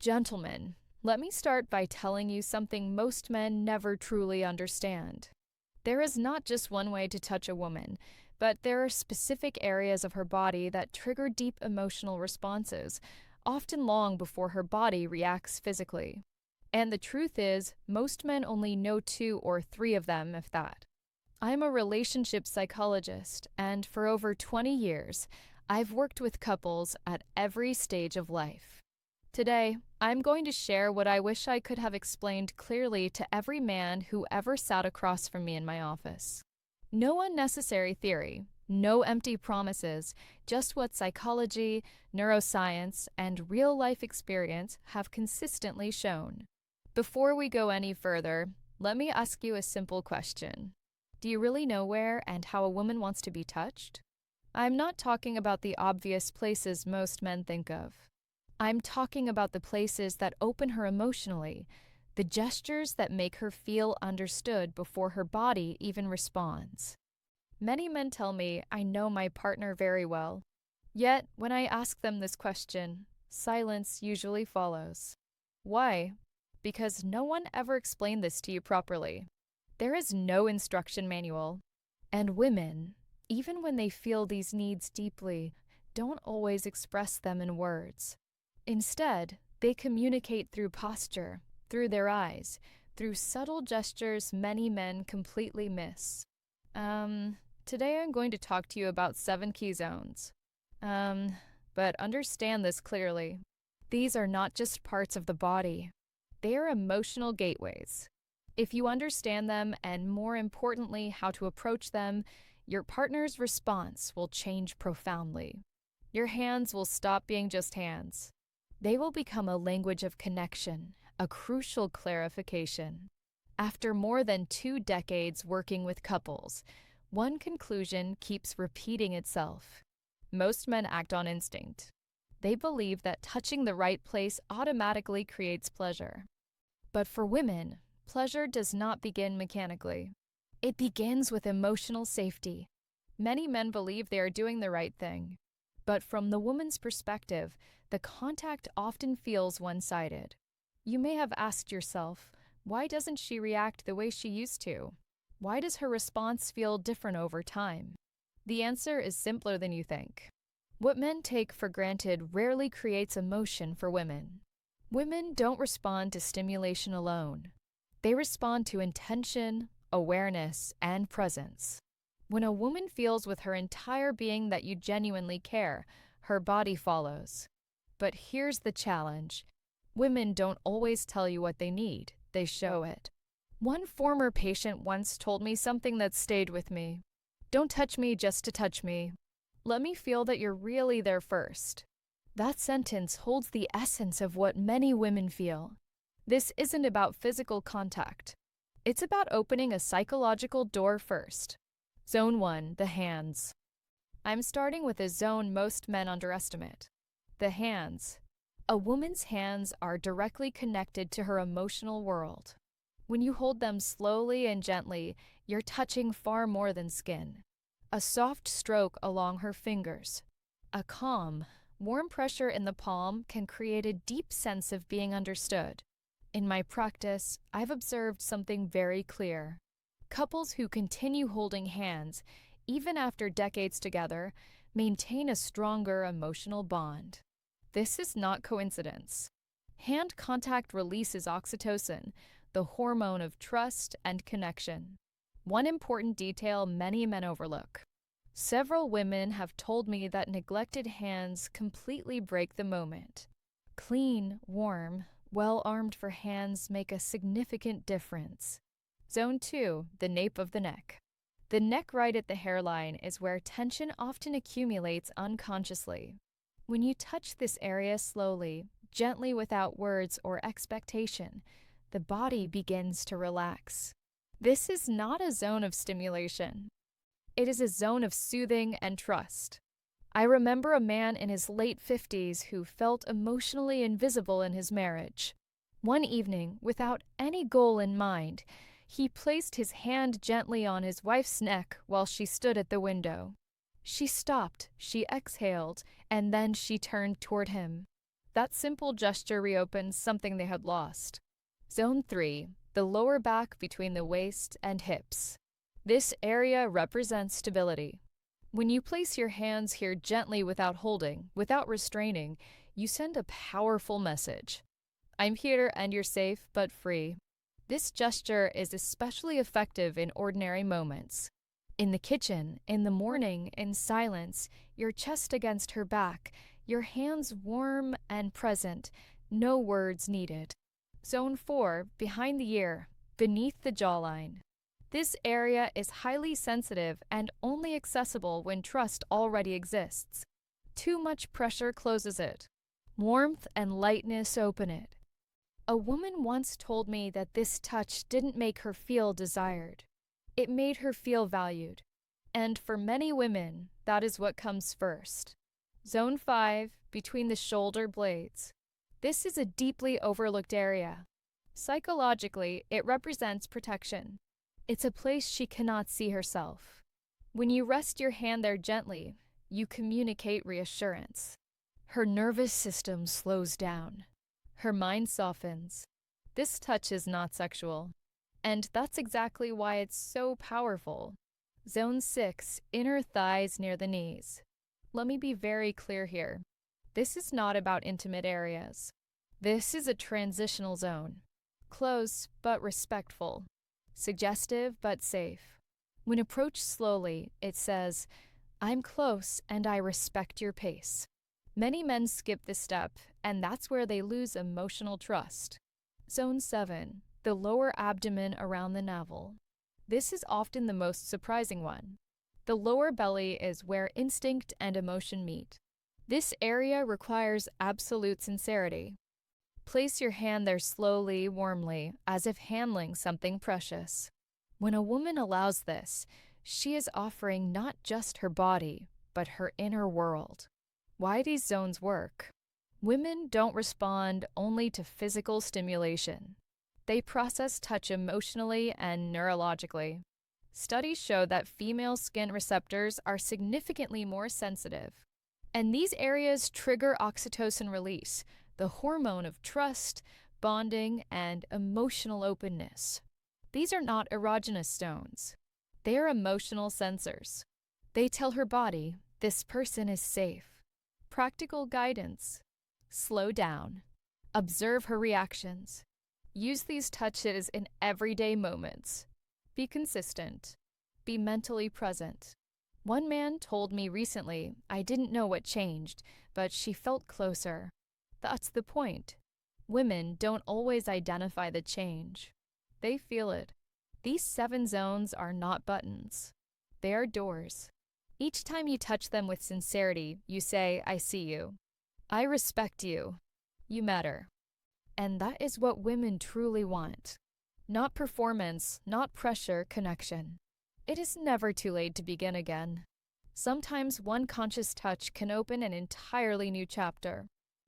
Gentlemen, let me start by telling you something most men never truly understand. There is not just one way to touch a woman, but there are specific areas of her body that trigger deep emotional responses, often long before her body reacts physically. And the truth is, most men only know 2 or 3 of them, if that. I'm a relationship psychologist, and for over 20 years, I've worked with couples at every stage of life. Today, I'm going to share what I wish I could have explained clearly to every man who ever sat across from me in my office. No unnecessary theory, no empty promises, just what psychology, neuroscience, and real-life experience have consistently shown. Before we go any further, let me ask you a simple question. Do you really know where and how a woman wants to be touched? I'm not talking about the obvious places most men think of. I'm talking about the places that open her emotionally, the gestures that make her feel understood before her body even responds. Many men tell me I know my partner very well. Yet, when I ask them this question, silence usually follows. Why? Because no one ever explained this to you properly. There is no instruction manual. And women, even when they feel these needs deeply, don't always express them in words. Instead, they communicate through posture, through their eyes, through subtle gestures many men completely miss. Today I'm going to talk to you about 7 key zones. But understand this clearly. These are not just parts of the body. They are emotional gateways. If you understand them, and more importantly, how to approach them, your partner's response will change profoundly. Your hands will stop being just hands. They will become a language of connection, a crucial clarification. After more than 2 decades working with couples, one conclusion keeps repeating itself. Most men act on instinct. They believe that touching the right place automatically creates pleasure. But for women, pleasure does not begin mechanically. It begins with emotional safety. Many men believe they are doing the right thing. But from the woman's perspective, the contact often feels one-sided. You may have asked yourself, why doesn't she react the way she used to? Why does her response feel different over time? The answer is simpler than you think. What men take for granted rarely creates emotion for women. Women don't respond to stimulation alone. They respond to intention, awareness, and presence. When a woman feels with her entire being that you genuinely care, her body follows. But here's the challenge. Women don't always tell you what they need, they show it. One former patient once told me something that stayed with me. Don't touch me just to touch me. Let me feel that you're really there first. That sentence holds the essence of what many women feel. This isn't about physical contact. It's about opening a psychological door first. Zone 1, the hands. I'm starting with a zone most men underestimate. The hands. A woman's hands are directly connected to her emotional world. When you hold them slowly and gently, you're touching far more than skin. A soft stroke along her fingers. A calm, warm pressure in the palm can create a deep sense of being understood. In my practice, I've observed something very clear. Couples who continue holding hands, even after decades together, maintain a stronger emotional bond. This is not coincidence. Hand contact releases oxytocin, the hormone of trust and connection. One important detail many men overlook. Several women have told me that neglected hands completely break the moment. Clean, warm, well-armed for hands make a significant difference. Zone 2, the nape of the neck. The neck right at the hairline is where tension often accumulates unconsciously. When you touch this area slowly, gently without words or expectation, the body begins to relax. This is not a zone of stimulation. It is a zone of soothing and trust. I remember a man in his late 50s who felt emotionally invisible in his marriage. One evening, without any goal in mind, he placed his hand gently on his wife's neck while she stood at the window. She stopped, she exhaled, and then she turned toward him. That simple gesture reopens something they had lost. Zone 3, the lower back between the waist and hips. This area represents stability. When you place your hands here gently without holding, without restraining, you send a powerful message. I'm here and you're safe but free. This gesture is especially effective in ordinary moments. In the kitchen, in the morning, in silence, your chest against her back, your hands warm and present, no words needed. Zone 4, behind the ear, beneath the jawline. This area is highly sensitive and only accessible when trust already exists. Too much pressure closes it. Warmth and lightness open it. A woman once told me that this touch didn't make her feel desired. It made her feel valued. And for many women, that is what comes first. Zone 5, between the shoulder blades. This is a deeply overlooked area. Psychologically, it represents protection. It's a place she cannot see herself. When you rest your hand there gently, you communicate reassurance. Her nervous system slows down. Her mind softens. This touch is not sexual. And that's exactly why it's so powerful. Zone 6, inner thighs near the knees. Let me be very clear here. This is not about intimate areas. This is a transitional zone. Close but respectful. Suggestive but safe. When approached slowly, it says, I'm close and I respect your pace. Many men skip this step, and that's where they lose emotional trust. Zone 7, the lower abdomen around the navel. This is often the most surprising one. The lower belly is where instinct and emotion meet. This area requires absolute sincerity. Place your hand there slowly, warmly, as if handling something precious. When a woman allows this, she is offering not just her body, but her inner world. Why these zones work? Women don't respond only to physical stimulation. They process touch emotionally and neurologically. Studies show that female skin receptors are significantly more sensitive. And these areas trigger oxytocin release, the hormone of trust, bonding, and emotional openness. These are not erogenous zones. They are emotional sensors. They tell her body, this person is safe. Practical guidance. Slow down. Observe her reactions. Use these touches in everyday moments. Be consistent. Be mentally present. One man told me recently, I didn't know what changed, but she felt closer. That's the point. Women don't always identify the change. They feel it. These 7 zones are not buttons. They are doors. Each time you touch them with sincerity, you say, I see you. I respect you. You matter. And that is what women truly want. Not performance, not pressure, connection. It is never too late to begin again. Sometimes one conscious touch can open an entirely new chapter.